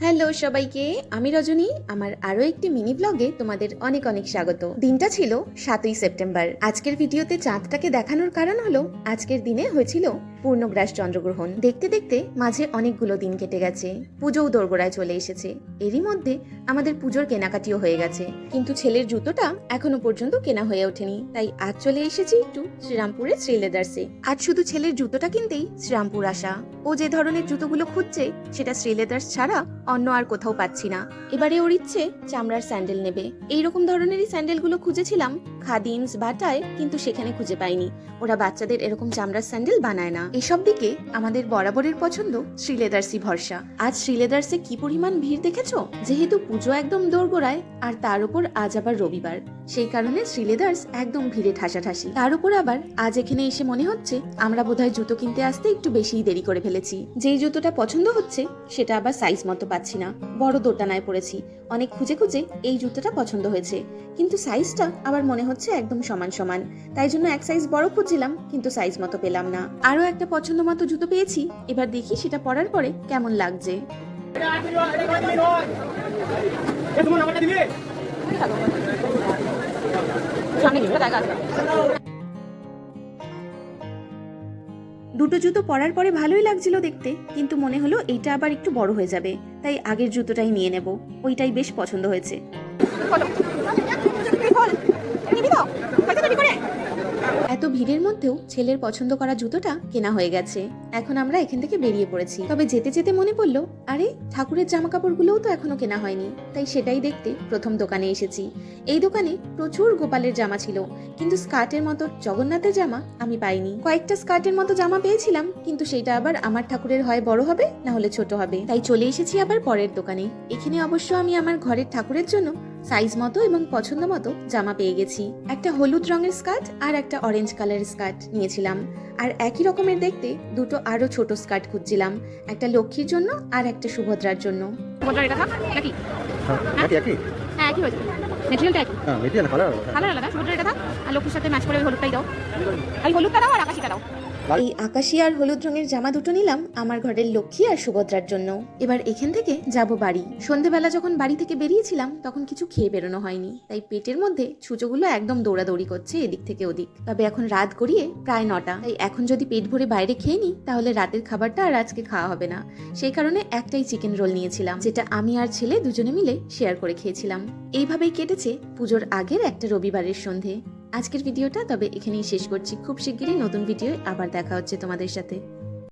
Hello সবাইকে, আমি রজনী। আমার আরো একটি মিনি ব্লগে তোমাদের অনেক অনেক স্বাগত। দিনটা ছিল 7ই সেপ্টেম্বর। আজকের ভিডিওতে চাঁদটাকে দেখানোর কারণ হলো আজকের দিনে হয়েছিল পূর্ণগ্রাস চন্দ্রগ্রহণ। দেখতে দেখতে মাঝে অনেকগুলো দিন কেটে গেছে, পুজোও দোরগোড়ায় চলে এসেছে। এরই মধ্যে আমাদের পুজোর কেনাকাটিও হয়ে গেছে, কিন্তু ছেলের জুতোটা এখনো পর্যন্ত কেনা হয়ে ওঠেনি। তাই আজ চলে এসেছি একটু শ্রীরামপুরের শ্রী লেদার্সে। আজ শুধু ছেলের জুতোটা কিনতেই শ্রীরামপুর আসা। ও যে ধরনের জুতোগুলো খুঁজছে সেটা শ্রী লেদার্স ছাড়া অন্য আর কোথাও পাচ্ছি না। এবারে ওর ইচ্ছে চামড়ার স্যান্ডেল নেবে। এইরকম ধরনেরই স্যান্ডেলগুলো খুঁজেছিলাম খাদিমস বাটায়, কিন্তু সেখানে খুঁজে পাইনি। ওরা বাচ্চাদের এরকম চামড়ার স্যান্ডেল বানায় না। এসব দিকে আমাদের বরাবরের পছন্দ শ্রী লেদার্সই ভরসা। আজ শ্রী লেদার্সে কি পরিমাণ ভিড় দেখেছো? যেহেতু পুজো একদম দোরগোড়ায়, আর তার উপর আজ আবার রবিবার, সেই কারণে শ্রী লেদার্স একদম ভিড়ে ঠাসাঠাসি। তার উপর আবার আজ এখানে এসে মনে হচ্ছে আমরা বোধহয় জুতো কিনতে আসতে একটু বেশিই দেরি করে ফেলেছি। যেই জুতোটা পছন্দ হচ্ছে সেটা আবার সাইজ মতো পাচ্ছি না, বড় দোটানায় পড়েছি। অনেক খুঁজে খুঁজে এই জুতোটা পছন্দ হয়েছে, কিন্তু সাইজটা আবার মনে হচ্ছে একদম সমান সমান। তাই জন্য এক সাইজ বড় খুঁজছিলাম, কিন্তু সাইজ মতো পেলাম না। আরো একটা পছন্দ মতো জুতো পেয়েছি, এবার দেখি সেটা পরার পরে কেমন লাগছে। দুটো জুতো পরার পরে ভালোই লাগছিল দেখতে, কিন্তু মনে হলো এইটা আবার একটু বড় হয়ে যাবে, তাই আগের জুতোটাই নিয়ে নেব। ওইটাই বেশ পছন্দ হয়েছে। এত ভিড়ের মধ্যেও ছেলের পছন্দ করা জুতোটা কেনা হয়ে গেছে। এখন আমরা এখান থেকে বেরিয়ে পড়েছি। তবে যেতে যেতে মনে পড়লো, আরে ঠাকুরের জামা কাপড়গুলোও তো এখনো কেনা হয়নি। তাই সেটাই দেখতে প্রথম দোকানে এসেছি। এই দোকানে প্রচুর গোপালের জামা ছিল, কিন্তু স্কার্টের মতো জগন্নাথের জামা আমি পাইনি। কয়েকটা স্কার্টের মতো জামা পেয়েছিলাম, কিন্তু সেটা আবার আমার ঠাকুরের হয় বড় হবে, না হলে ছোট হবে। তাই চলে এসেছি আবার পরের দোকানে। এখানে অবশ্য আমি আমার ঘরের ঠাকুরের জন্য সাইজ মতো এবং পছন্দ মতো জামা পেয়ে গেছি। একটা হলুদ রঙের স্কার্ট আর একটা অরেঞ্জ কালারের স্কার্ট নিয়েছিলাম। আর একই রকমের দেখতে দুটো আরো ছোট স্কার্ট খুঁজছিলাম, একটা লক্ষ্মীর জন্য আর একটা সুভদ্রার জন্য। এই আকাশি আর হলুদ রঙের জামা দুটো নিলাম আমার ঘরের লক্ষ্মী আর সুভদ্রার জন্য। এবার এখান থেকে যাব বাড়ি। সন্ধেবেলা যখন বাড়ি থেকে বেরিয়েছিলাম তখন কিছু খেয়ে বেরোনো হয়নি, তাই পেটের মধ্যে ছুঁচোগুলো একদম দৌড়াদৌড়ি করছে এদিক থেকে ওদিক। তবে এখন রাত গড়িয়ে প্রায় 9টা, তাই এখন যদি পেট ভরে বাইরে খেয়ে নিই তাহলে রাতের খাবারটা আর আজকে খাওয়া হবে না। সেই কারণে একটাই চিকেন রোল নিয়েছিলাম, যেটা আমি আর ছেলে দুজনে মিলে শেয়ার করে খেয়েছিলাম। এইভাবেই কেটেছে পুজোর আগের একটা রবিবারের সন্ধে। আজকের ভিডিওটা তবে এখানেই শেষ করছি। খুব শিগগিরই নতুন ভিডিও আবার দেখা হচ্ছে তোমাদের সাথে।